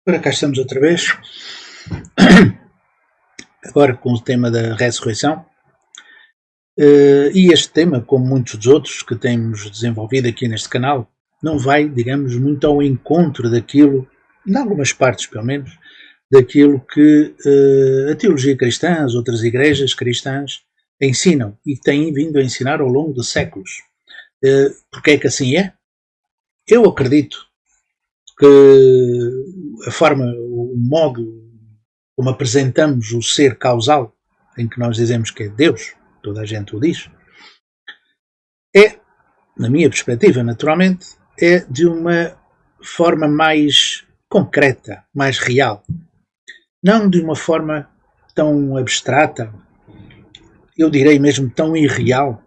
Ora, cá estamos outra vez, agora com o tema da ressurreição. E este tema, como muitos dos outros que temos desenvolvido aqui neste canal, não vai, digamos, muito ao encontro daquilo, em algumas partes pelo menos, daquilo que a teologia cristã, as outras igrejas cristãs ensinam e têm vindo a ensinar ao longo de séculos. Porque é que assim é? Eu acredito que a forma, o modo como apresentamos o ser causal, em que nós dizemos que é Deus, toda a gente o diz, é, na minha perspectiva, naturalmente, é de uma forma mais concreta, mais real. Não de uma forma tão abstrata, eu direi mesmo tão irreal,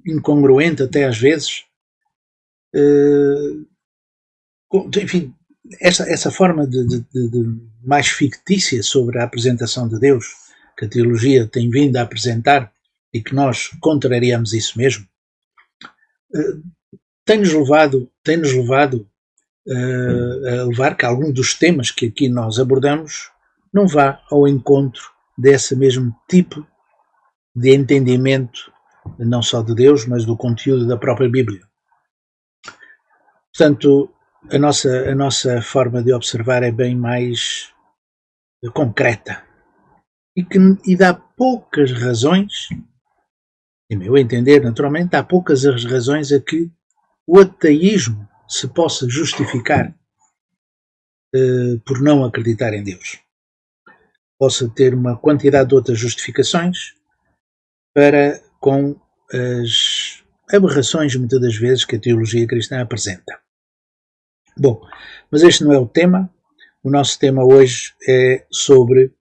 incongruente até às vezes. Enfim, essa forma de mais fictícia sobre a apresentação de Deus que a teologia tem vindo a apresentar e que nós contrariamos isso mesmo, tem-nos levado a levar que algum dos temas que aqui nós abordamos não vá ao encontro desse mesmo tipo de entendimento, não só de Deus, mas do conteúdo da própria Bíblia. Portanto, a nossa forma de observar é bem mais concreta e dá poucas razões, em meu entender, naturalmente, há poucas razões a que o ateísmo se possa justificar por não acreditar em Deus. Possa ter uma quantidade de outras justificações para com as aberrações, muitas das vezes, que a teologia cristã apresenta. Bom, mas este não é o tema. O nosso tema hoje é sobre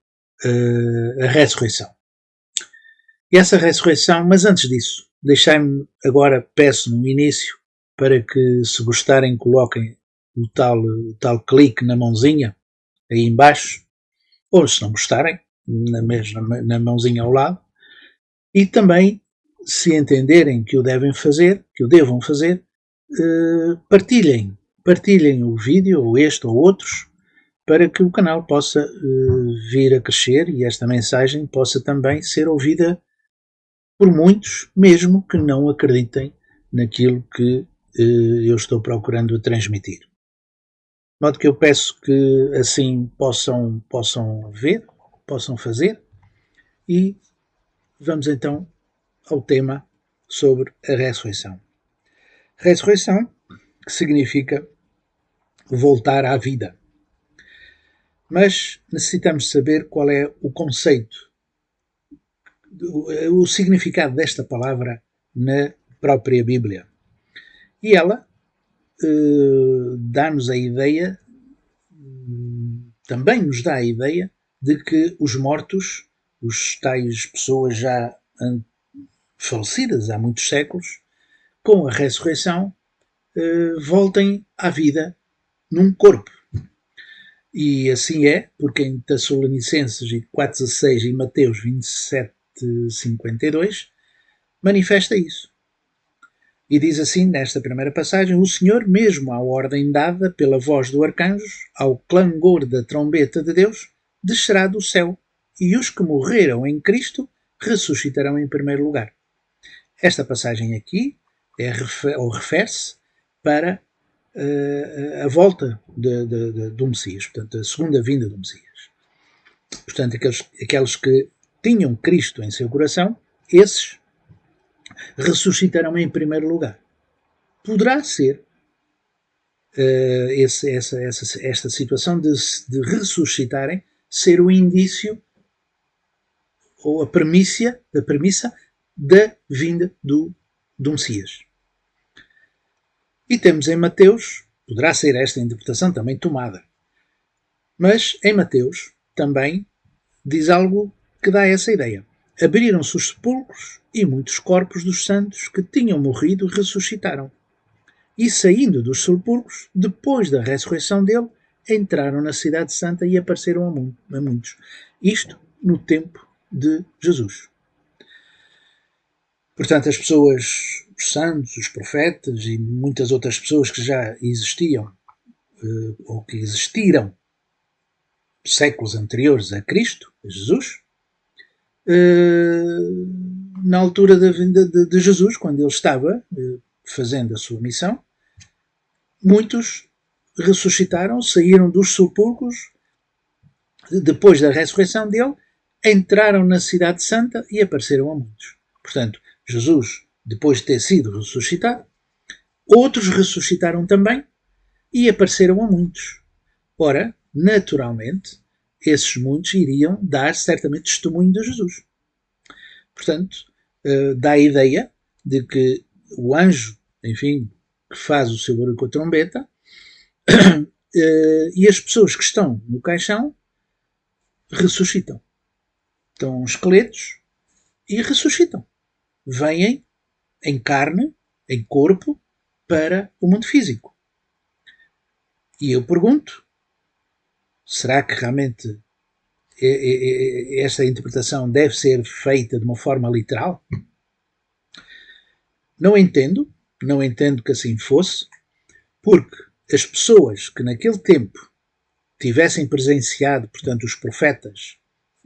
a ressurreição. E essa ressurreição, mas antes disso, deixai-me agora, peço no início, para que, se gostarem, coloquem o tal clique na mãozinha, aí embaixo, ou se não gostarem, na mãozinha ao lado, e também, se entenderem que o devem fazer, que o devam fazer, partilhem o vídeo, ou este ou outros, para que o canal possa vir a crescer e esta mensagem possa também ser ouvida por muitos, mesmo que não acreditem naquilo que eu estou procurando transmitir. De modo que eu peço que assim possam ver, possam fazer, e vamos então ao tema sobre a ressurreição. Ressurreição, que significa voltar à vida. Mas necessitamos saber qual é o conceito, o significado desta palavra na própria Bíblia. E ela dá-nos a ideia, também nos dá a ideia, de que os mortos, os tais pessoas já falecidas há muitos séculos, com a ressurreição, voltem à vida num corpo. E assim é, porque em Tessalonicenses 4,16 e Mateus 27,52 manifesta isso. E diz assim, nesta primeira passagem: o Senhor, mesmo à ordem dada pela voz do arcanjo, ao clangor da trombeta de Deus, descerá do céu, e os que morreram em Cristo ressuscitarão em primeiro lugar. Esta passagem aqui refere-se para a volta do Messias, portanto, a segunda vinda do Messias. Portanto, aqueles que tinham Cristo em seu coração, esses ressuscitarão em primeiro lugar. Poderá ser esta situação de ressuscitarem ser o indício ou a premissa da vinda do Messias. E temos em Mateus, poderá ser esta interpretação também tomada, mas em Mateus também diz algo que dá essa ideia. Abriram-se os sepulcros e muitos corpos dos santos que tinham morrido ressuscitaram. E saindo dos sepulcros, depois da ressurreição dele, entraram na cidade santa e apareceram a muitos. Isto no tempo de Jesus. Portanto, as pessoas, os santos, os profetas e muitas outras pessoas que já existiam ou que existiram séculos anteriores a Cristo, a Jesus, na altura da vinda de Jesus, quando ele estava fazendo a sua missão, muitos ressuscitaram, saíram dos sepulcros depois da ressurreição dele, entraram na cidade santa e apareceram a muitos. Portanto, Jesus, depois de ter sido ressuscitado, outros ressuscitaram também e apareceram a muitos. Ora, naturalmente, esses muitos iriam dar certamente testemunho de Jesus. Portanto, dá a ideia de que o anjo, enfim, que faz o seu barulho com a trombeta, e as pessoas que estão no caixão ressuscitam. Estão esqueletos e ressuscitam. Vêm em carne, em corpo, para o mundo físico. E eu pergunto, será que realmente esta interpretação deve ser feita de uma forma literal? Não entendo que assim fosse, porque as pessoas que naquele tempo tivessem presenciado, portanto, os profetas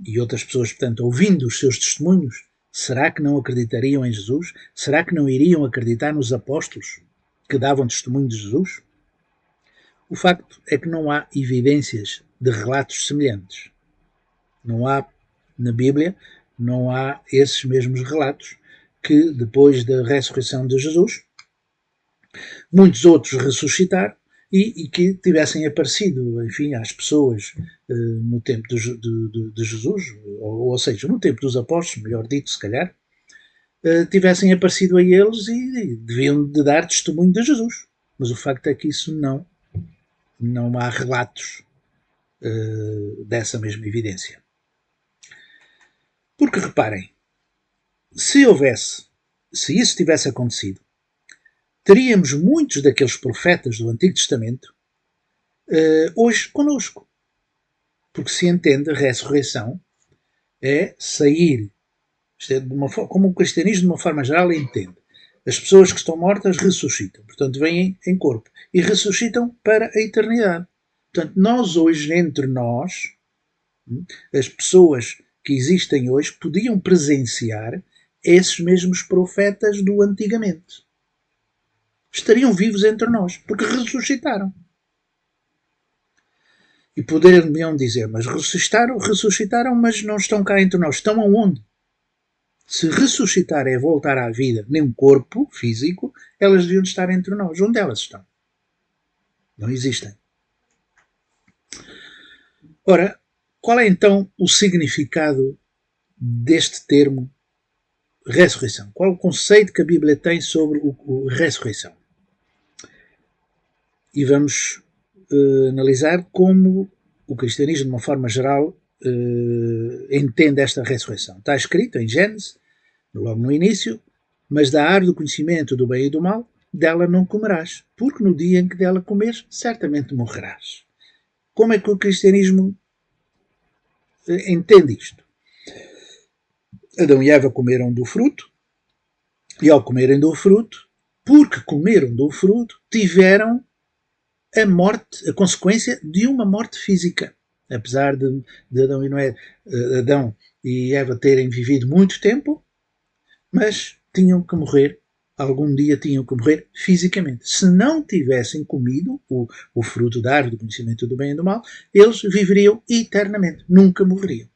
e outras pessoas, portanto, ouvindo os seus testemunhos, será que não acreditariam em Jesus? Será que não iriam acreditar nos apóstolos que davam testemunho de Jesus? O facto é que não há evidências de relatos semelhantes. Não há, na Bíblia, não há esses mesmos relatos que, depois da ressurreição de Jesus, muitos outros ressuscitaram e que tivessem aparecido, enfim, às pessoas no tempo de Jesus, ou seja, no tempo dos apóstolos, melhor dito, se calhar, tivessem aparecido a eles e deviam de dar testemunho de Jesus. Mas o facto é que isso não há relatos dessa mesma evidência. Porque reparem, se isso tivesse acontecido, teríamos muitos daqueles profetas do Antigo Testamento hoje conosco. Porque se entende a ressurreição é sair, como o cristianismo de uma forma geral entende. As pessoas que estão mortas ressuscitam, portanto vêm em corpo e ressuscitam para a eternidade. Portanto, nós hoje, entre nós, as pessoas que existem hoje podiam presenciar esses mesmos profetas do antigamente. Estariam vivos entre nós, porque ressuscitaram. E poderiam dizer, mas ressuscitaram, mas não estão cá entre nós. Estão aonde? Se ressuscitar é voltar à vida num corpo físico, elas deviam estar entre nós. Onde elas estão? Não existem. Ora, qual é então o significado deste termo ressurreição? Qual é o conceito que a Bíblia tem sobre o ressurreição? E vamos analisar como o cristianismo, de uma forma geral, entende esta ressurreição. Está escrito em Gênesis, logo no início, mas da árvore do conhecimento do bem e do mal, dela não comerás, porque no dia em que dela comeres, certamente morrerás. Como é que o cristianismo entende isto? Adão e Eva comeram do fruto, e ao comerem do fruto, porque comeram do fruto, tiveram a morte, a consequência de uma morte física. Apesar de Adão e Eva terem vivido muito tempo, mas tinham que morrer, algum dia tinham que morrer fisicamente. Se não tivessem comido o fruto da árvore do conhecimento do bem e do mal, eles viveriam eternamente, nunca morreriam.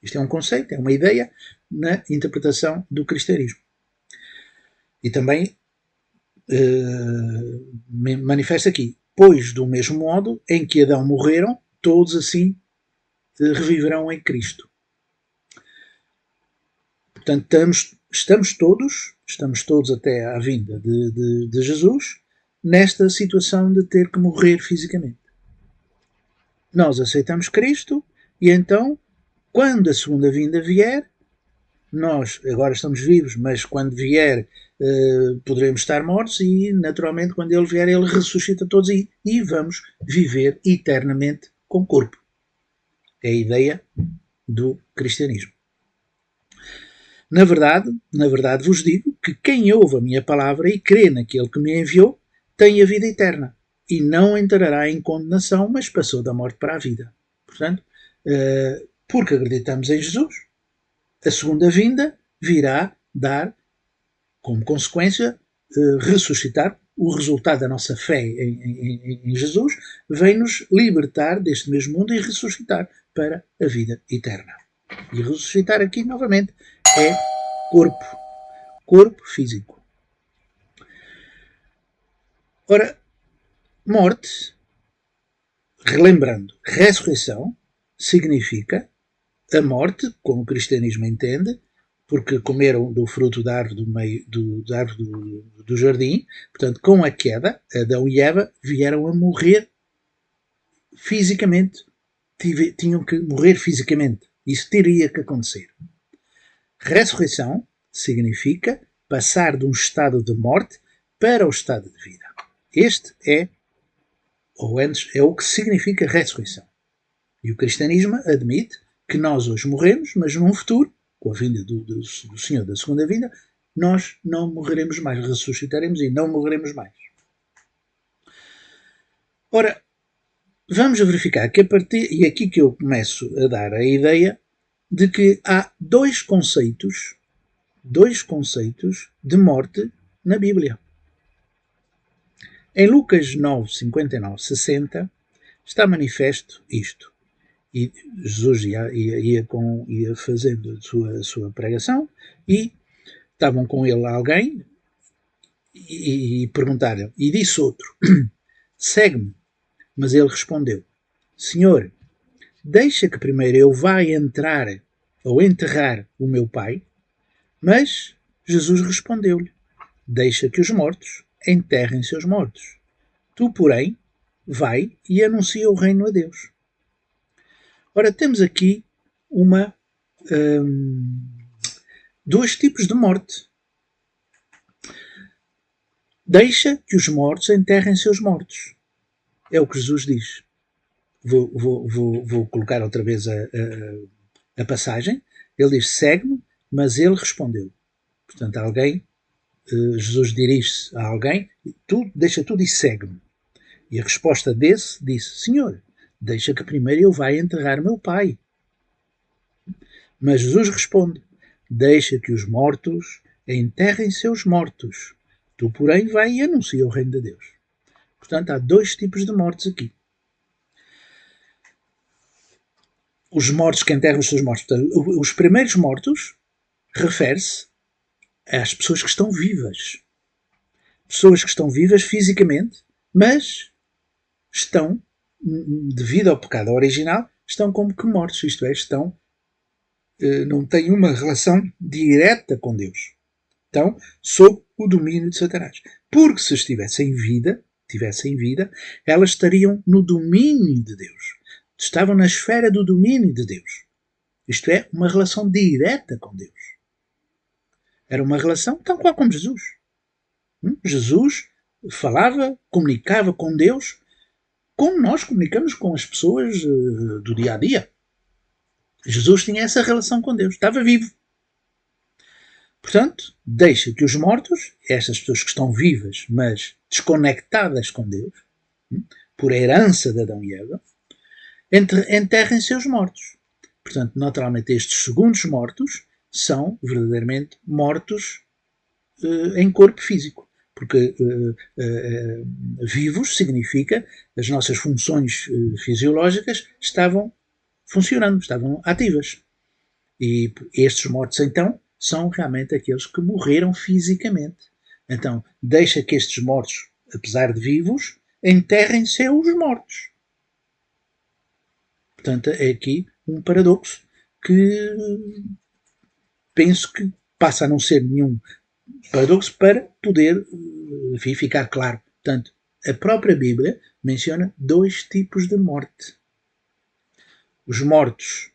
Isto é um conceito, é uma ideia na interpretação do cristianismo. E também manifesta aqui, pois do mesmo modo em que Adão morreram, todos assim reviverão em Cristo. Portanto, estamos todos até à vinda de Jesus nesta situação de ter que morrer fisicamente. Nós aceitamos Cristo e então, quando a segunda vinda vier, nós agora estamos vivos, mas quando vier poderemos estar mortos e naturalmente quando ele vier ele ressuscita todos e vamos viver eternamente com corpo. É a ideia do cristianismo. Na verdade vos digo que quem ouve a minha palavra e crê naquele que me enviou, tem a vida eterna e não entrará em condenação, mas passou da morte para a vida. Portanto, porque acreditamos em Jesus, a segunda vinda virá dar, como consequência, ressuscitar. O resultado da nossa fé em Jesus vem nos libertar deste mesmo mundo e ressuscitar para a vida eterna. E ressuscitar aqui, novamente, é corpo físico. Ora, morte, relembrando, ressurreição significa a morte, como o cristianismo entende, porque comeram do fruto da árvore da árvore do jardim, portanto, com a queda, Adão e Eva vieram a morrer fisicamente, tinham que morrer fisicamente. Isso teria que acontecer. Ressurreição significa passar de um estado de morte para o estado de vida. Este é, ou antes, é o que significa ressurreição. E o cristianismo admite que nós hoje morremos, mas num futuro, com a vinda do Senhor da segunda vinda, nós não morreremos mais, ressuscitaremos e não morreremos mais. Ora, vamos verificar que a partir, e é aqui que eu começo a dar a ideia de que há dois conceitos de morte na Bíblia. Em Lucas 9, 59, 60, está manifesto isto. E Jesus ia fazendo a sua pregação e estavam com ele alguém e perguntaram, e disse outro, segue-me. Mas ele respondeu, Senhor, deixa que primeiro eu vá entrar ou enterrar o meu pai. Mas Jesus respondeu-lhe, deixa que os mortos enterrem seus mortos. Tu, porém, vai e anuncia o reino a Deus. Ora, temos aqui dois tipos de morte. Deixa que os mortos enterrem seus mortos. É o que Jesus diz. Vou colocar outra vez a passagem. Ele diz, segue-me, mas ele respondeu. Portanto, Jesus dirige-se a alguém, deixa tudo e segue-me. E a resposta desse disse, Senhor, deixa que primeiro eu vá enterrar meu pai. Mas Jesus responde, deixa que os mortos enterrem seus mortos. Tu, porém, vai e anuncia o reino de Deus. Portanto, há dois tipos de mortes aqui. Os mortos que enterram os seus mortos. Portanto, os primeiros mortos refere-se às pessoas que estão vivas. Pessoas que estão vivas fisicamente, mas estão, devido ao pecado original, estão como que mortos. Isto é, não têm uma relação direta com Deus. Estão sob o domínio de Satanás. Porque se tivessem vida, elas estariam no domínio de Deus. Estavam na esfera do domínio de Deus. Isto é, uma relação direta com Deus. Era uma relação tal qual como Jesus. Jesus falava, comunicava com Deus como nós comunicamos com as pessoas do dia a dia. Jesus tinha essa relação com Deus. Estava vivo. Portanto, deixa que os mortos, estas pessoas que estão vivas, mas desconectadas com Deus, por herança de Adão e Eva, enterrem seus mortos. Portanto, naturalmente, estes segundos mortos são verdadeiramente mortos em corpo físico. Porque vivos significa as nossas funções fisiológicas estavam funcionando, estavam ativas. E estes mortos, então, são realmente aqueles que morreram fisicamente. Então, deixa que estes mortos, apesar de vivos, enterrem seus mortos. Portanto, é aqui um paradoxo que penso que passa a não ser nenhum paradoxo para poder ficar claro. Portanto, a própria Bíblia menciona dois tipos de morte. Os mortos,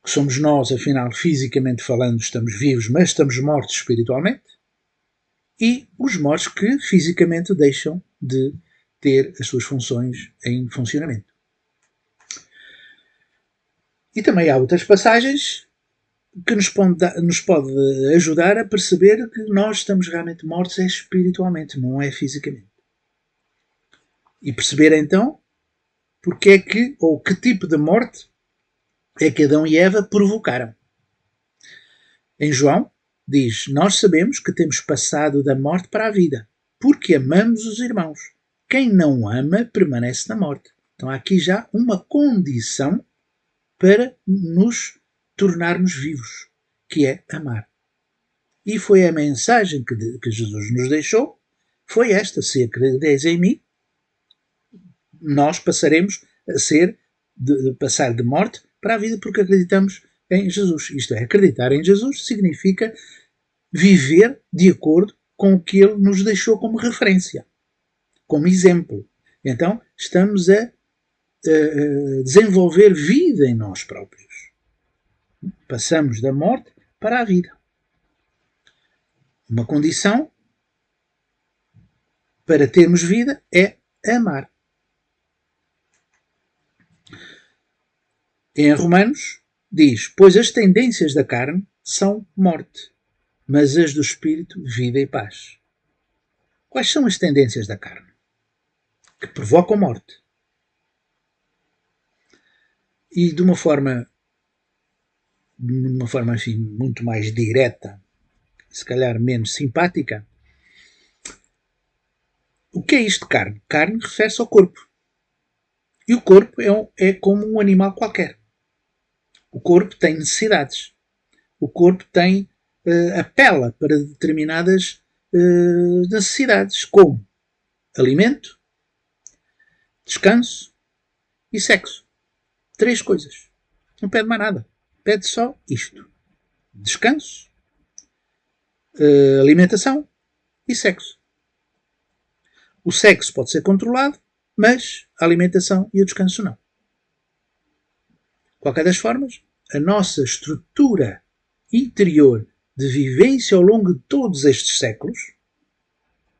que somos nós, afinal, fisicamente falando, estamos vivos, mas estamos mortos espiritualmente. E os mortos que fisicamente deixam de ter as suas funções em funcionamento. E também há outras passagens que nos pode ajudar a perceber que nós estamos realmente mortos espiritualmente, não é fisicamente. E perceber então porque é que, ou que tipo de morte é que Adão e Eva provocaram. Em João, diz: nós sabemos que temos passado da morte para a vida, porque amamos os irmãos. Quem não ama permanece na morte. Então há aqui já uma condição para nos tornarmos vivos, que é amar. E foi a mensagem que Jesus nos deixou, foi esta: se acreditais em mim, nós passaremos a passar de morte para a vida, porque acreditamos em Jesus. Isto é, acreditar em Jesus significa viver de acordo com o que ele nos deixou como referência, como exemplo. Então, estamos a desenvolver vida em nós próprios. Passamos da morte para a vida. Uma condição para termos vida é amar. Em Romanos diz: pois as tendências da carne são morte, mas as do espírito, vida e paz. Quais são as tendências da carne? Que provocam morte. E de uma forma enfim, muito mais direta, se calhar menos simpática, o que é isto de carne? Carne refere-se ao corpo. E o corpo é como um animal qualquer. O corpo tem necessidades. O corpo tem apela para determinadas necessidades, como alimento, descanso e sexo. 3 coisas. Não pede mais nada. Pede só isto: descanso, alimentação e sexo. O sexo pode ser controlado, mas a alimentação e o descanso não. De qualquer das formas, a nossa estrutura interior de vivência ao longo de todos estes séculos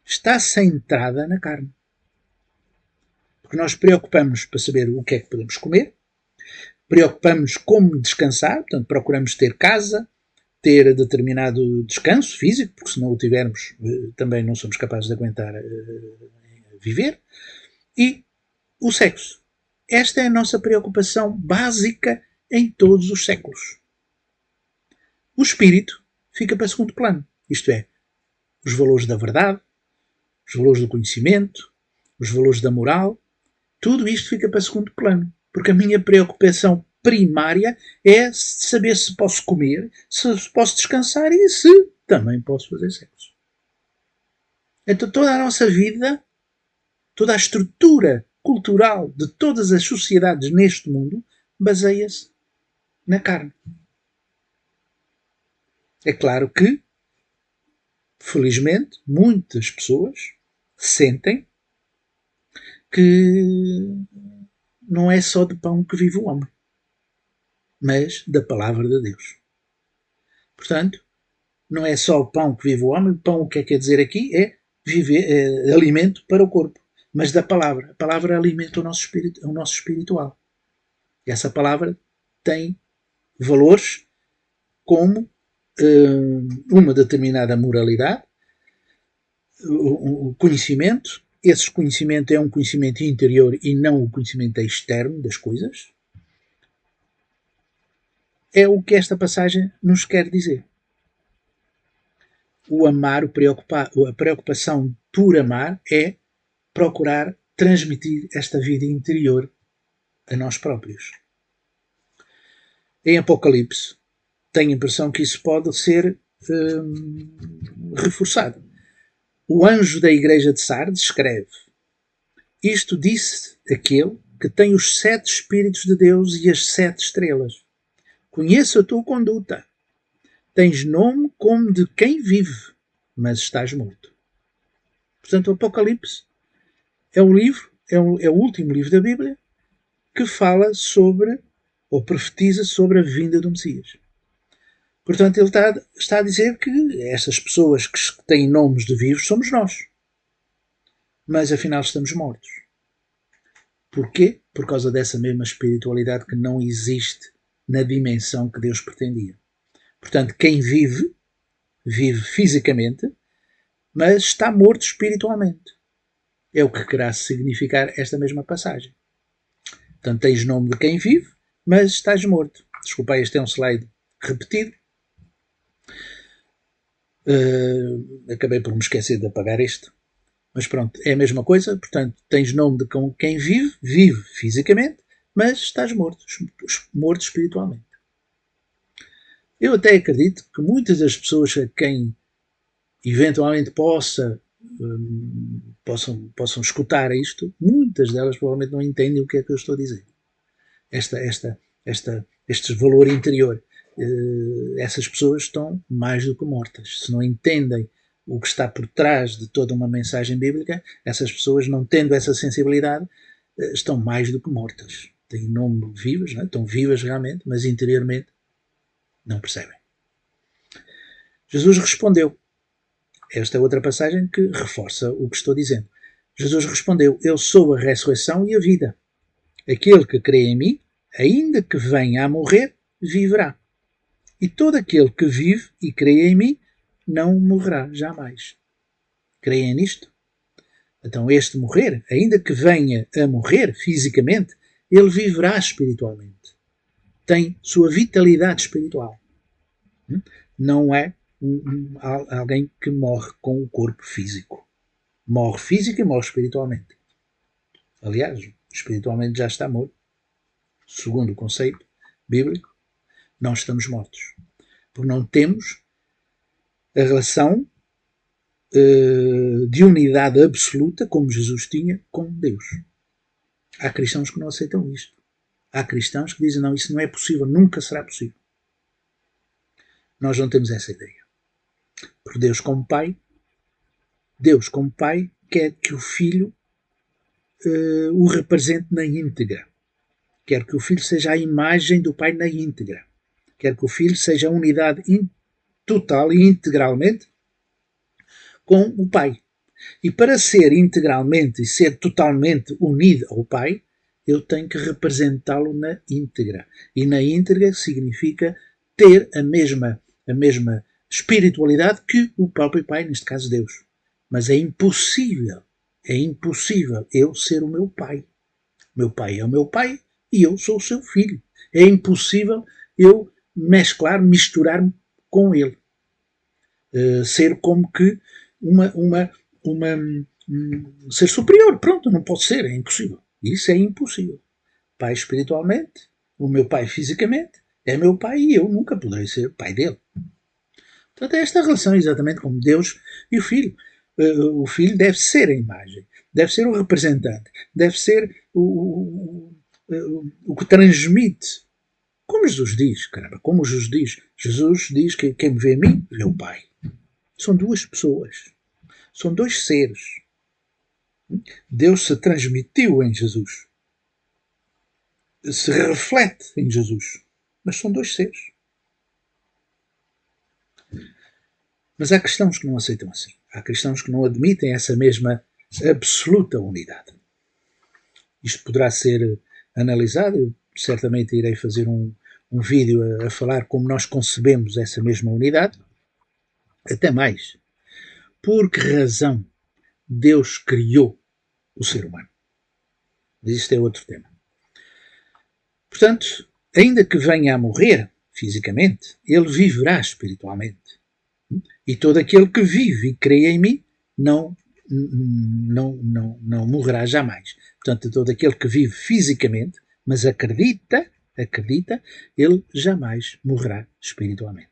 está centrada na carne. Porque nós preocupamos para saber o que é que podemos comer, preocupamos como descansar, portanto procuramos ter casa, ter determinado descanso físico, porque se não o tivermos também não somos capazes de aguentar viver, e o sexo. Esta é a nossa preocupação básica em todos os séculos. O espírito fica para segundo plano, isto é, os valores da verdade, os valores do conhecimento, os valores da moral, tudo isto fica para segundo plano, porque a minha preocupação primária é saber se posso comer, se posso descansar e se também posso fazer sexo. Então toda a nossa vida, toda a estrutura cultural de todas as sociedades neste mundo baseia-se na carne. É claro que, felizmente, muitas pessoas sentem que não é só de pão que vive o homem, mas da palavra de Deus. Portanto, não é só o pão que vive o homem. O pão, o que é que quer dizer aqui? É alimento para o corpo, mas da palavra. A palavra alimenta o nosso espiritual. E essa palavra tem valores como uma determinada moralidade, o conhecimento. Esse conhecimento é um conhecimento interior e não o conhecimento externo das coisas. É o que esta passagem nos quer dizer. O amar, a preocupação por amar é procurar transmitir esta vida interior a nós próprios. Em Apocalipse, tenho a impressão que isso pode ser reforçado. O anjo da igreja de Sardes escreve: isto disse aquele que tem os 7 Espíritos de Deus e as 7 estrelas. Conheço a tua conduta. Tens nome como de quem vive, mas estás morto. Portanto, o Apocalipse é o livro, é o último livro da Bíblia que fala sobre, ou profetiza sobre a vinda do Messias. Portanto, ele está a dizer que estas pessoas que têm nomes de vivos somos nós. Mas afinal estamos mortos. Porquê? Por causa dessa mesma espiritualidade que não existe na dimensão que Deus pretendia. Portanto, quem vive, vive fisicamente, mas está morto espiritualmente. É o que querá significar esta mesma passagem. Portanto, tens nome de quem vive, mas estás morto. Desculpa, este é um slide repetido. Acabei por me esquecer de apagar este. Mas pronto, é a mesma coisa. Portanto, tens nome de quem vive, vive fisicamente, mas estás morto, morto espiritualmente. Eu até acredito que muitas das pessoas a quem eventualmente possam escutar isto, muitas delas provavelmente não entendem o que é que eu estou a dizer. Este valor interior. Essas pessoas estão mais do que mortas. Se não entendem o que está por trás de toda uma mensagem bíblica, essas pessoas, não tendo essa sensibilidade, estão mais do que mortas. Têm nome vivas, não é? Estão vivas realmente, mas interiormente não percebem. Jesus respondeu. Esta é outra passagem que reforça o que estou dizendo. Jesus respondeu: Eu sou a ressurreição e a vida. Aquele que crê em mim, ainda que venha a morrer, viverá. E todo aquele que vive e crê em mim, não morrerá jamais. Creem nisto? Então este morrer, ainda que venha a morrer fisicamente, ele viverá espiritualmente. Tem sua vitalidade espiritual. Não é alguém que morre com o corpo físico. Morre física e morre espiritualmente. Aliás, espiritualmente já está morto. Segundo o conceito bíblico, não estamos mortos. Porque não temos a relação de unidade absoluta, como Jesus tinha, com Deus. Há cristãos que não aceitam isto. Há cristãos que dizem: não, isso não é possível, nunca será possível. Nós não temos essa ideia. Porque Deus como Pai quer que o Filho o represente na íntegra. Quer que o Filho seja a imagem do Pai na íntegra. Quer que o Filho seja a unidade total e integralmente com o Pai. E para ser integralmente e ser totalmente unido ao Pai, eu tenho que representá-lo na íntegra. E na íntegra significa ter a mesma espiritualidade que o próprio Pai, neste caso Deus. Mas é impossível eu ser o meu Pai. Meu Pai é o meu Pai e eu sou o seu filho. É impossível eu misturar-me com ele. Ser como que ser superior. Pronto, não pode ser, é impossível. Isso é impossível. Pai espiritualmente, o meu pai fisicamente, é meu pai e eu nunca poderei ser pai dele. Portanto, é esta relação exatamente como Deus e o Filho. O Filho deve ser a imagem, deve ser o representante, deve ser o que transmite. Como Jesus diz, caramba, como Jesus diz. Jesus diz que quem me vê a mim, vê o Pai. São duas pessoas. São dois seres. Deus se transmitiu em Jesus. Se reflete em Jesus. Mas são dois seres. Mas há cristãos que não aceitam assim. Há cristãos que não admitem essa mesma absoluta unidade. Isto poderá ser analisado. Eu certamente irei fazer um vídeo a falar como nós concebemos essa mesma unidade. Até mais. Por que razão Deus criou o ser humano? Mas isto é outro tema. Portanto, ainda que venha a morrer fisicamente, ele viverá espiritualmente. E todo aquele que vive e crê em mim não morrerá jamais. Portanto, todo aquele que vive fisicamente, mas acredita, ele jamais morrerá espiritualmente.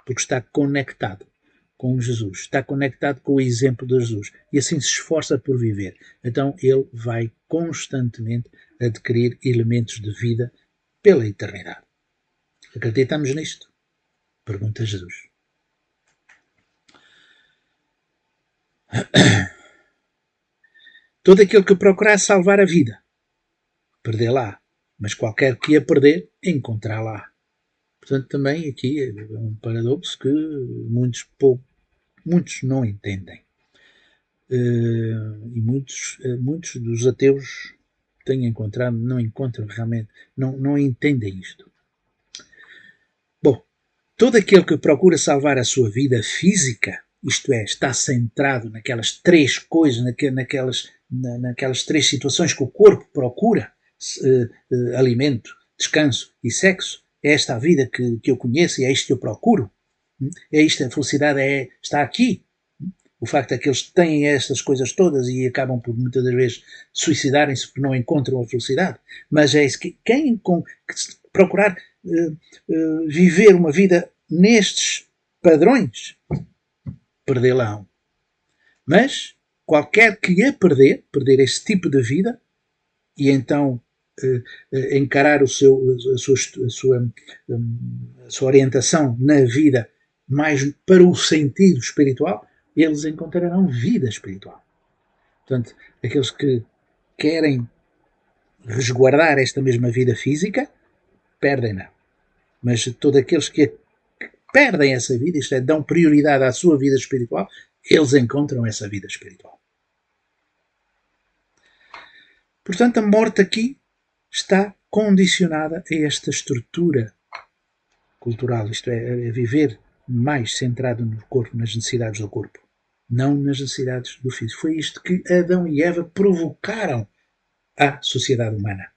Porque está conectado com Jesus, está conectado com o exemplo de Jesus e assim se esforça por viver. Então ele vai constantemente adquirir elementos de vida pela eternidade. Acreditamos nisto? Pergunta Jesus. Todo aquele que procurar salvar a vida, perdê-la. Mas qualquer que a perder, encontrá-la. Portanto, também aqui é um paradoxo que muitos não entendem. E muitos dos ateus tenho encontrado, não encontram realmente, não entendem isto. Bom, todo aquele que procura salvar a sua vida física, isto é, está centrado naquelas três coisas, naquelas três situações que o corpo procura, alimento, descanso e sexo, é esta a vida que eu conheço e é isto que eu procuro. É isto, a felicidade está aqui. O facto é que eles têm estas coisas todas e acabam por muitas das vezes suicidarem-se porque não encontram a felicidade. Mas é isso que quem procurar viver uma vida nestes padrões, perdê-la-ão. Mas qualquer que a perder esse tipo de vida e então encarar a sua orientação na vida mais para o sentido espiritual, eles encontrarão vida espiritual. Portanto, aqueles que querem resguardar esta mesma vida física, perdem-na. Mas todos aqueles que perdem essa vida, isto é, dão prioridade à sua vida espiritual, eles encontram essa vida espiritual. Portanto, a morte aqui está condicionada a esta estrutura cultural, isto é, a viver mais centrado no corpo, nas necessidades do corpo, não nas necessidades do físico. Foi isto que Adão e Eva provocaram à sociedade humana.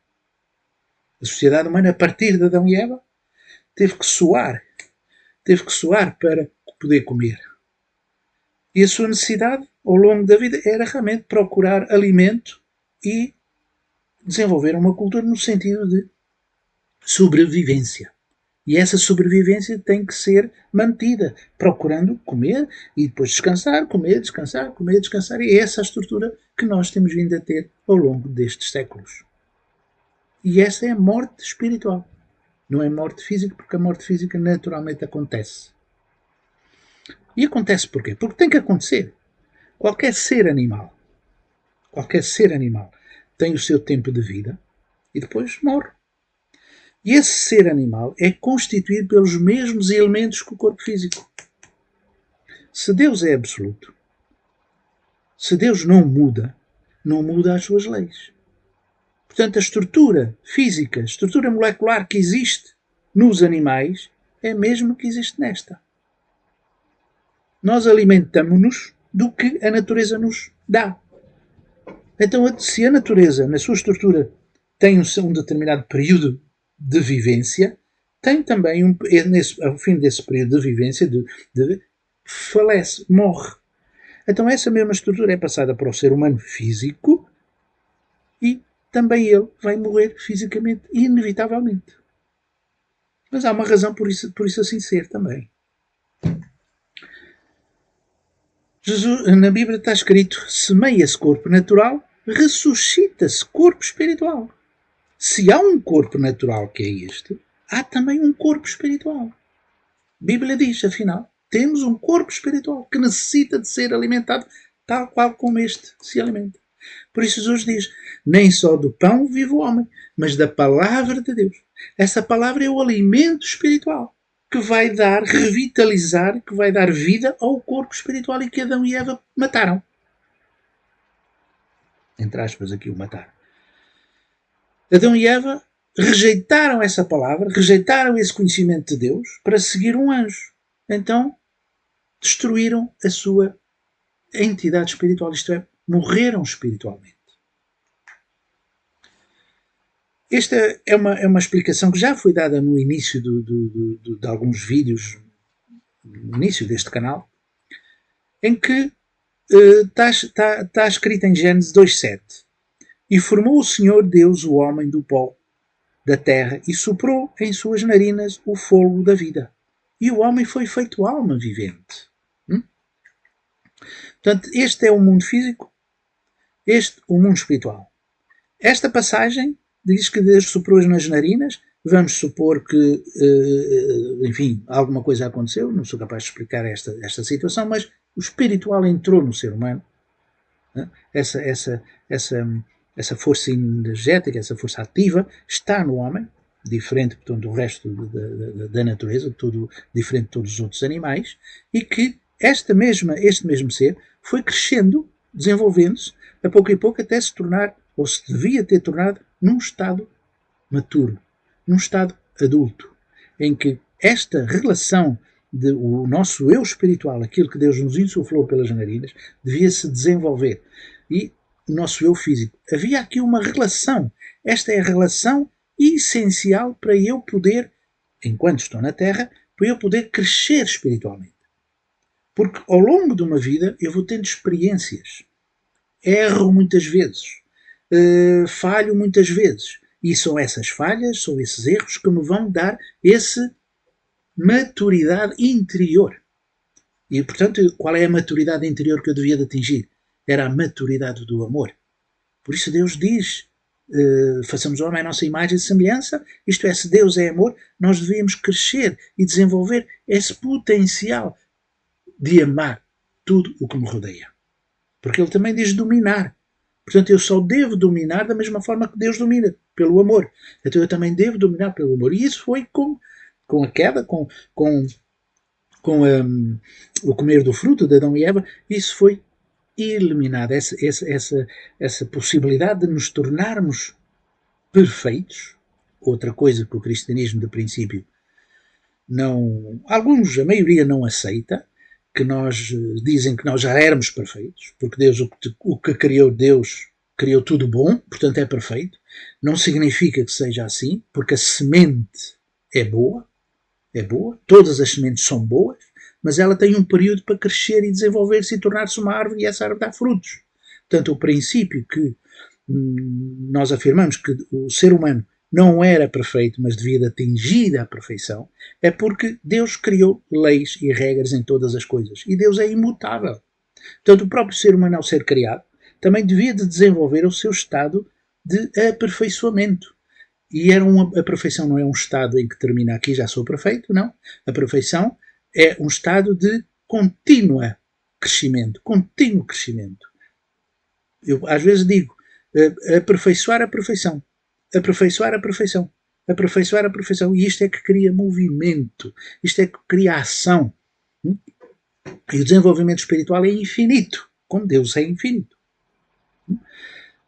A sociedade humana, a partir de Adão e Eva, teve que suar para poder comer. E a sua necessidade, ao longo da vida, era realmente procurar alimento e desenvolver uma cultura no sentido de sobrevivência. E essa sobrevivência tem que ser mantida, procurando comer e depois descansar, comer, descansar, comer, descansar. E é essa a estrutura que nós temos vindo a ter ao longo destes séculos. E essa é a morte espiritual. Não é morte física, porque a morte física naturalmente acontece. E acontece porquê? Porque tem que acontecer. Qualquer ser animal tem o seu tempo de vida e depois morre. E esse ser animal é constituído pelos mesmos elementos que o corpo físico. Se Deus é absoluto, se Deus não muda as suas leis. Portanto, a estrutura física, a estrutura molecular que existe nos animais é a mesma que existe nesta. Nós alimentamos-nos do que a natureza nos dá. Então, se a natureza, na sua estrutura, tem um determinado período de vivência, tem também, ao fim desse período de vivência, falece, morre. Então essa mesma estrutura é passada para o ser humano físico e também ele vai morrer fisicamente, inevitavelmente. Mas há uma razão por isso assim ser também. Jesus, na Bíblia está escrito: semeia-se corpo natural, ressuscita-se corpo espiritual. Se há um corpo natural que é este, há também um corpo espiritual. A Bíblia diz, afinal, temos um corpo espiritual que necessita de ser alimentado tal qual como este se alimenta. Por isso Jesus diz, nem só do pão vive o homem, mas da palavra de Deus. Essa palavra é o alimento espiritual que vai revitalizar, que vai dar vida ao corpo espiritual e que Adão e Eva mataram. Entre aspas aqui o mataram. Adão e Eva rejeitaram essa palavra, rejeitaram esse conhecimento de Deus para seguir um anjo. Então, destruíram a sua entidade espiritual, isto é, morreram espiritualmente. Esta é uma explicação que já foi dada no início de alguns vídeos, no início deste canal, em que está escrito em Gênesis 2:7. E formou o Senhor Deus o homem do pó da terra e soprou em suas narinas o fôlego da vida. E o homem foi feito alma vivente. Portanto, este é o mundo físico, este o mundo espiritual. Esta passagem diz que Deus soprou nas narinas. Vamos supor que, enfim, alguma coisa aconteceu, não sou capaz de explicar esta situação, mas o espiritual entrou no ser humano. Essa força energética, essa força ativa, está no homem, diferente, portanto, do resto da natureza, tudo diferente de todos os outros animais, e que este mesmo ser foi crescendo, desenvolvendo-se, a pouco e pouco, até se tornar, ou se devia ter tornado, num estado maturo, num estado adulto, em que esta relação o nosso eu espiritual, aquilo que Deus nos insuflou pelas narinas, devia se desenvolver. E o nosso eu físico. Havia aqui uma relação. Esta é a relação essencial para eu poder, enquanto estou na Terra, para eu poder crescer espiritualmente. Porque ao longo de uma vida eu vou tendo experiências. Erro muitas vezes. Falho muitas vezes. E são essas falhas, são esses erros que me vão dar essa maturidade interior. E, portanto, qual é a maturidade interior que eu devia de atingir? Era a maturidade do amor. Por isso Deus diz, façamos o homem à nossa imagem e semelhança, isto é, se Deus é amor, nós devíamos crescer e desenvolver esse potencial de amar tudo o que me rodeia. Porque ele também diz dominar. Portanto, eu só devo dominar da mesma forma que Deus domina, pelo amor. Então eu também devo dominar pelo amor. E isso foi com a queda, com o comer do fruto de Adão e Eva, isso foi eliminado. Essa possibilidade de nos tornarmos perfeitos. Outra coisa que o cristianismo de princípio não... Alguns, a maioria não aceita, que nós dizem que nós já éramos perfeitos, porque Deus, o que criou Deus, criou tudo bom, portanto é perfeito. Não significa que seja assim, porque a semente é boa, todas as sementes são boas, mas ela tem um período para crescer e desenvolver-se e tornar-se uma árvore, e essa árvore dá frutos. Portanto, o princípio que nós afirmamos que o ser humano não era perfeito, mas devia de atingir a perfeição, é porque Deus criou leis e regras em todas as coisas. E Deus é imutável. Portanto, o próprio ser humano, ao ser criado, também devia de desenvolver o seu estado de aperfeiçoamento. E a perfeição não é um estado em que termina aqui, já sou perfeito, não. A perfeição é um estado de contínuo crescimento. Eu às vezes digo, aperfeiçoar a perfeição. Aperfeiçoar a perfeição. Aperfeiçoar a perfeição. E isto é que cria movimento. Isto é que cria ação. E o desenvolvimento espiritual é infinito. Como Deus é infinito. De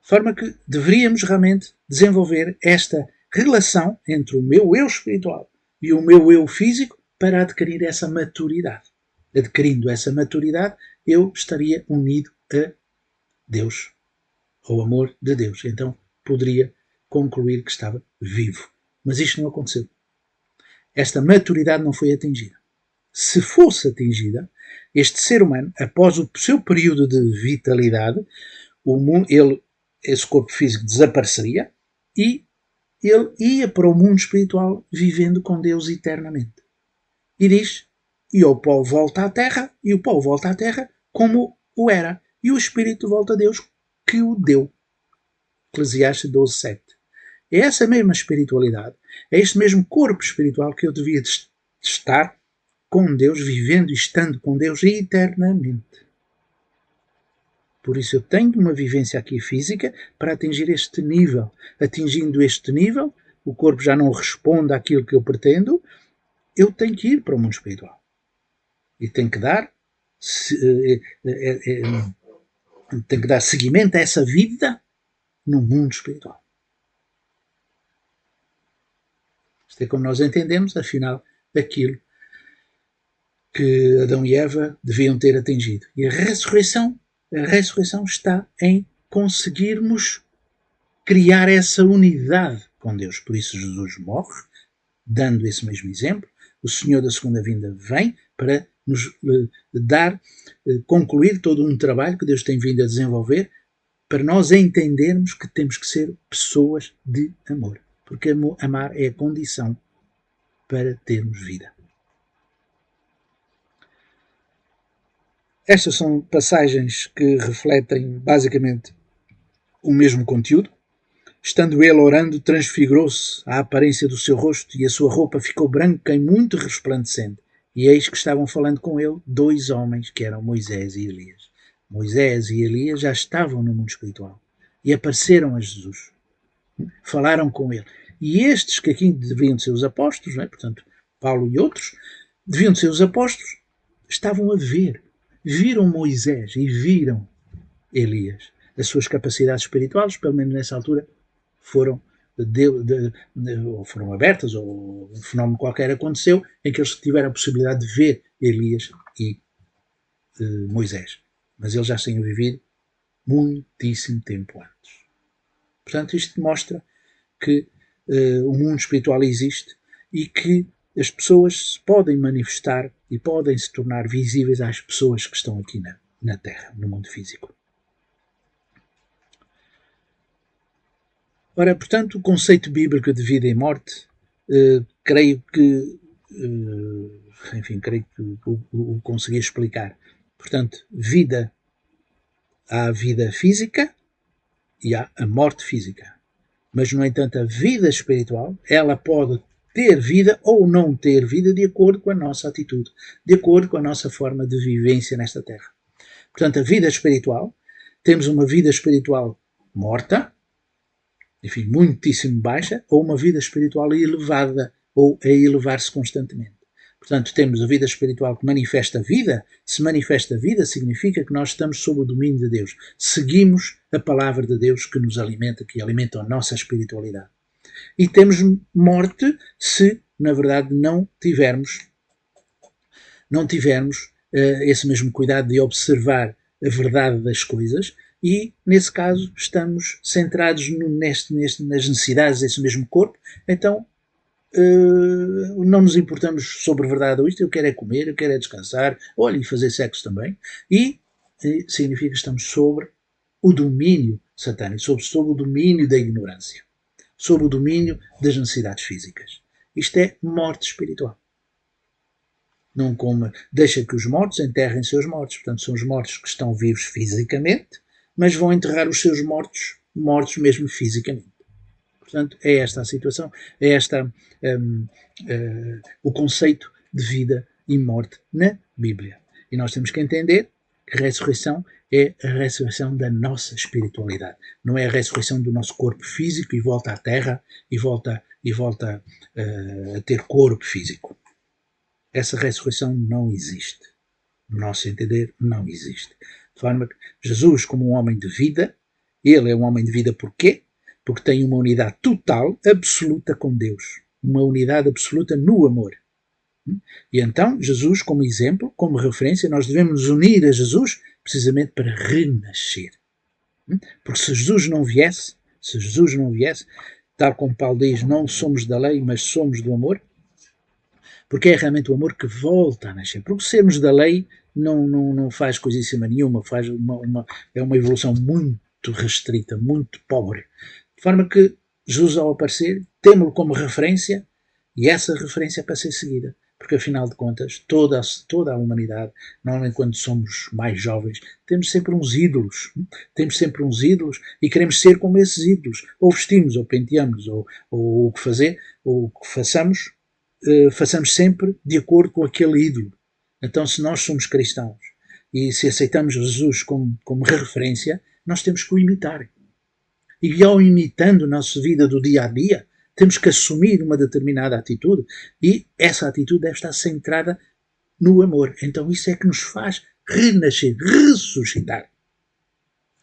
forma que deveríamos realmente desenvolver esta relação entre o meu eu espiritual e o meu eu físico para adquirir essa maturidade. Adquirindo essa maturidade, eu estaria unido a Deus, ao amor de Deus. Então poderia concluir que estava vivo. Mas isto não aconteceu. Esta maturidade não foi atingida. Se fosse atingida, este ser humano, após o seu período de vitalidade, esse corpo físico desapareceria e ele ia para o mundo espiritual vivendo com Deus eternamente. E diz, e o pó volta à terra, e o pó volta à terra como o era. E o espírito volta a Deus que o deu. Eclesiastes 12:7. É essa mesma espiritualidade, é este mesmo corpo espiritual que eu devia estar com Deus, vivendo e estando com Deus eternamente. Por isso eu tenho uma vivência aqui física para atingir este nível. Atingindo este nível, o corpo já não responde àquilo que eu pretendo, eu tenho que ir para o mundo espiritual. E tenho que dar seguimento a essa vida no mundo espiritual. Isto é como nós entendemos, afinal, aquilo que Adão e Eva deviam ter atingido. E a ressurreição está em conseguirmos criar essa unidade com Deus. Por isso Jesus morre, dando esse mesmo exemplo. O Senhor da segunda vinda vem para nos concluir todo um trabalho que Deus tem vindo a desenvolver para nós entendermos que temos que ser pessoas de amor. Porque amar é a condição para termos vida. Estas são passagens que refletem basicamente o mesmo conteúdo. Estando ele orando, transfigurou-se a aparência do seu rosto e a sua roupa ficou branca e muito resplandecente. E eis que estavam falando com ele 2 homens, que eram Moisés e Elias. Moisés e Elias já estavam no mundo espiritual e apareceram a Jesus. Falaram com ele. E estes, que aqui deviam ser os apóstolos, portanto, Paulo e outros, deviam ser os apóstolos, estavam a ver. Viram Moisés e viram Elias. As suas capacidades espirituais, pelo menos nessa altura, foram ou foram abertas, ou um fenómeno qualquer aconteceu, em que eles tiveram a possibilidade de ver Elias e Moisés. Mas eles já tinham vivido muitíssimo tempo antes. Portanto, isto mostra que o mundo espiritual existe e que as pessoas se podem manifestar e podem se tornar visíveis às pessoas que estão aqui na Terra, no mundo físico. Ora, portanto, o conceito bíblico de vida e morte, creio que o consegui explicar. Portanto, há a vida física e há a morte física. Mas, no entanto, a vida espiritual, ela pode ter vida ou não ter vida de acordo com a nossa atitude, de acordo com a nossa forma de vivência nesta Terra. Portanto, a vida espiritual, temos uma vida espiritual morta, enfim, muitíssimo baixa, ou uma vida espiritual elevada, ou a elevar-se constantemente. Portanto, temos a vida espiritual que manifesta vida. Se manifesta vida, significa que nós estamos sob o domínio de Deus. Seguimos a palavra de Deus que nos alimenta, que alimenta a nossa espiritualidade. E temos morte se, na verdade, não tivermos esse mesmo cuidado de observar a verdade das coisas e, nesse caso, estamos centrados nas necessidades desse mesmo corpo, então não nos importamos sobre verdade ou isto, eu quero é comer, eu quero é descansar, olha, e fazer sexo também, e significa que estamos sobre o domínio satânico, sobre o domínio da ignorância, sob o domínio das necessidades físicas. Isto é morte espiritual. Não coma, deixa que os mortos enterrem seus mortos. Portanto, são os mortos que estão vivos fisicamente, mas vão enterrar os seus mortos mesmo fisicamente. Portanto, é esta a situação, é esta o conceito de vida e morte na Bíblia. E nós temos que entender que a ressurreição é a ressurreição da nossa espiritualidade. Não é a ressurreição do nosso corpo físico e volta à terra e volta a ter corpo físico. Essa ressurreição não existe. No nosso entender, não existe. De forma que Jesus, como um homem de vida, ele é um homem de vida porquê? Porque tem uma unidade total, absoluta com Deus. Uma unidade absoluta no amor. E então, Jesus, como exemplo, como referência, nós devemos nos unir a Jesus precisamente para renascer. Porque se Jesus não viesse, tal como Paulo diz, não somos da lei, mas somos do amor, porque é realmente o amor que volta a nascer. Porque sermos da lei não faz coisíssima nenhuma, é uma evolução muito restrita, muito pobre. De forma que Jesus, ao aparecer, temos-lo como referência, e essa referência é para ser seguida. Porque, afinal de contas, toda a humanidade, normalmente quando somos mais jovens, temos sempre uns ídolos. E queremos ser como esses ídolos. Ou vestimos, ou penteamos, ou o que fazer, ou o que façamos sempre de acordo com aquele ídolo. Então, se nós somos cristãos e se aceitamos Jesus como referência, nós temos que o imitar. E ao imitando a nossa vida do dia a dia, temos que assumir uma determinada atitude e essa atitude deve estar centrada no amor. Então isso é que nos faz renascer, ressuscitar.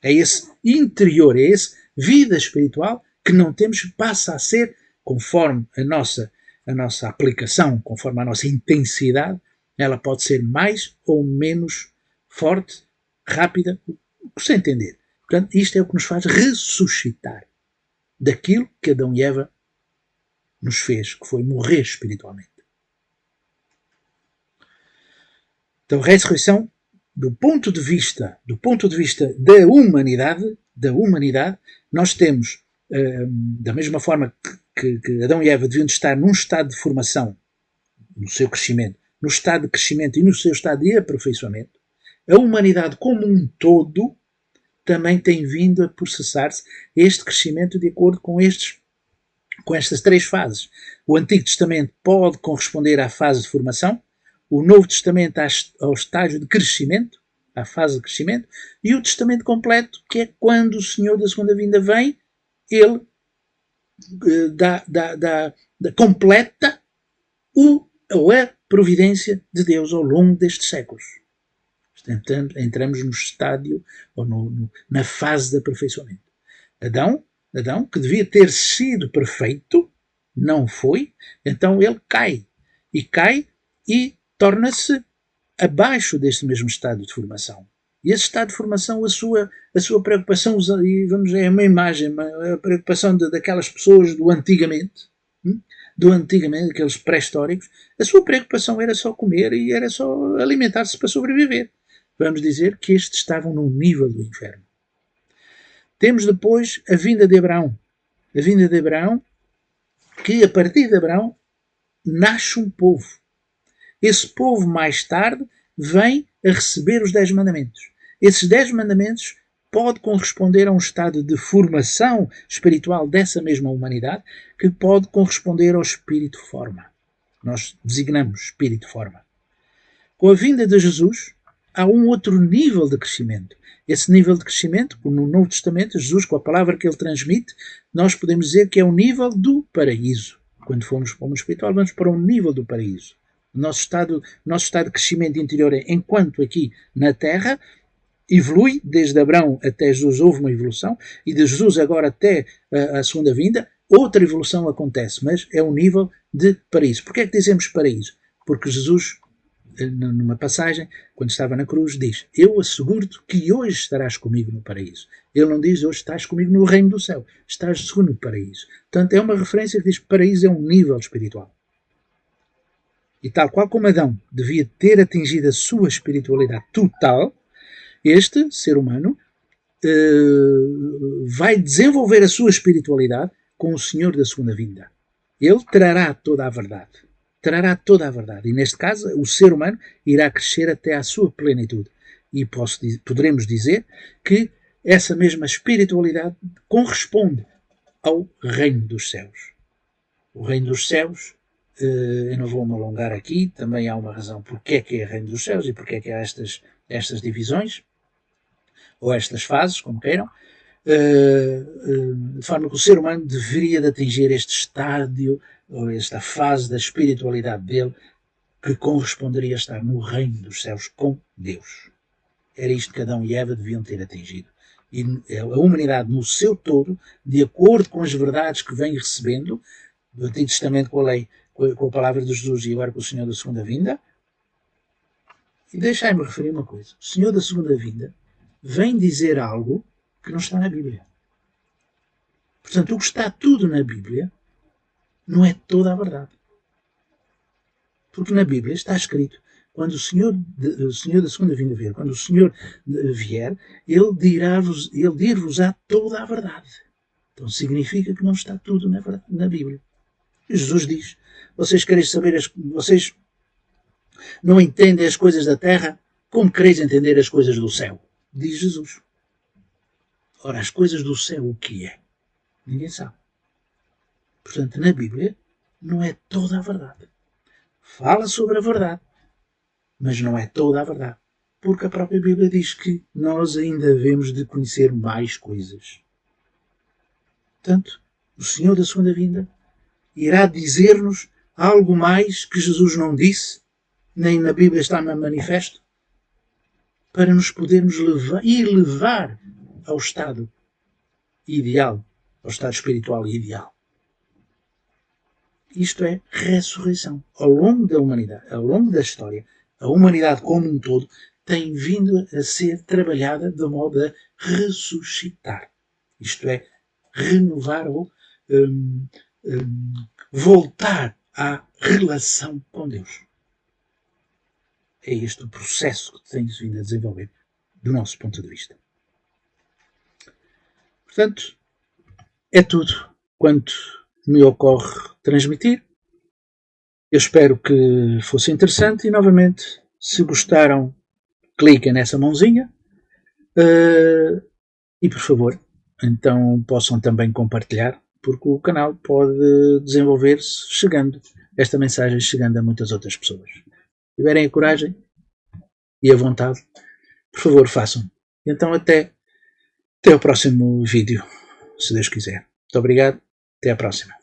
É esse interior, é esse vida espiritual que não temos, passa a ser, conforme a nossa aplicação, conforme a nossa intensidade, ela pode ser mais ou menos forte, rápida, sem entender. Portanto, isto é o que nos faz ressuscitar daquilo que Adão e Eva nos fez, que foi morrer espiritualmente. Então, a ressurreição, do ponto de vista da humanidade, nós temos, da mesma forma que Adão e Eva deviam estar num estado de formação, no seu crescimento, no estado de crescimento e no seu estado de aperfeiçoamento, a humanidade como um todo também tem vindo a processar-se este crescimento de acordo com estas três fases. O Antigo Testamento pode corresponder à fase de formação, o Novo Testamento ao estágio de crescimento, à fase de crescimento, e o Testamento completo, que é quando o Senhor da segunda vinda vem, ele completa a providência de Deus ao longo destes séculos. Entramos no estádio, ou na fase de aperfeiçoamento. Adão Adão, que devia ter sido perfeito, não foi, então ele cai. E cai e torna-se abaixo deste mesmo estado de formação. E esse estado de formação, a sua preocupação, e vamos dizer, é uma imagem, a preocupação daquelas pessoas do antigamente, aqueles pré-históricos, a sua preocupação era só comer e era só alimentar-se para sobreviver. Vamos dizer que estes estavam no nível do inferno. Temos depois a vinda de Abraão. A vinda de Abraão, que a partir de Abraão nasce um povo. Esse povo mais tarde vem a receber os 10 mandamentos. Esses 10 mandamentos pode corresponder a um estado de formação espiritual dessa mesma humanidade, que pode corresponder ao espírito forma. Nós designamos espírito forma. Com a vinda de Jesus, há um outro nível de crescimento. Esse nível de crescimento, no Novo Testamento, Jesus, com a palavra que ele transmite, nós podemos dizer que é o nível do paraíso. Quando formos para o mundo espiritual, vamos para o nível do paraíso. O nosso estado de crescimento interior, enquanto aqui na Terra, evolui. Desde Abraão até Jesus houve uma evolução, e de Jesus agora até a segunda vinda, outra evolução acontece, mas é um nível de paraíso. Porquê é que dizemos paraíso? Porque Jesus, numa passagem, quando estava na cruz, diz: eu asseguro-te que hoje estarás comigo no paraíso. Ele não diz: hoje estás comigo no reino do céu, estás seguro no paraíso. Portanto, é uma referência que diz que paraíso é um nível espiritual. E tal qual como Adão devia ter atingido a sua espiritualidade total, este ser humano vai desenvolver a sua espiritualidade com o Senhor da segunda vinda. Ele trará toda a verdade. Trará toda a verdade. E neste caso, o ser humano irá crescer até à sua plenitude. E poderemos dizer que essa mesma espiritualidade corresponde ao reino dos céus. O reino dos céus, eu não vou me alongar aqui, também há uma razão porque é que é o reino dos céus e porque é que há estas divisões, ou estas fases, como queiram, de forma que o ser humano deveria de atingir este estádio, ou esta fase da espiritualidade dele, que corresponderia a estar no reino dos céus com Deus. Era isto que Adão e Eva deviam ter atingido. E a humanidade no seu todo, de acordo com as verdades que vem recebendo, do Antigo Testamento com a lei, com a palavra de Jesus e agora com o Senhor da segunda vinda. E deixai-me referir uma coisa. O Senhor da segunda vinda vem dizer algo que não está na Bíblia. Portanto, o que está tudo na Bíblia não é toda a verdade. Porque na Bíblia está escrito: quando o Senhor da segunda vinda vier, quando o Senhor vier, ele dir-vos-á toda a verdade. Então significa que não está tudo na Bíblia. E Jesus diz: vocês querem saber, vocês não entendem as coisas da terra, como quereis entender as coisas do céu? Diz Jesus. Ora, as coisas do céu o que é? Ninguém sabe. Portanto, na Bíblia não é toda a verdade. Fala sobre a verdade, mas não é toda a verdade. Porque a própria Bíblia diz que nós ainda devemos de conhecer mais coisas. Portanto, o Senhor da segunda vinda irá dizer-nos algo mais que Jesus não disse, nem na Bíblia está manifesto, para nos podermos levar ao estado ideal, ao estado espiritual ideal. Isto é ressurreição. Ao longo da humanidade, ao longo da história, a humanidade como um todo tem vindo a ser trabalhada de modo a ressuscitar. Isto é, renovar ou voltar à relação com Deus. É este o processo que tem vindo a desenvolver do nosso ponto de vista. Portanto, é tudo quanto me ocorre transmitir. Eu espero que fosse interessante e, novamente, se gostaram, cliquem nessa mãozinha e, por favor, então possam também compartilhar, porque o canal pode desenvolver-se esta mensagem chegando a muitas outras pessoas. Se tiverem a coragem e a vontade, por favor, façam. Então até o próximo vídeo, se Deus quiser. Muito obrigado. Até à próxima.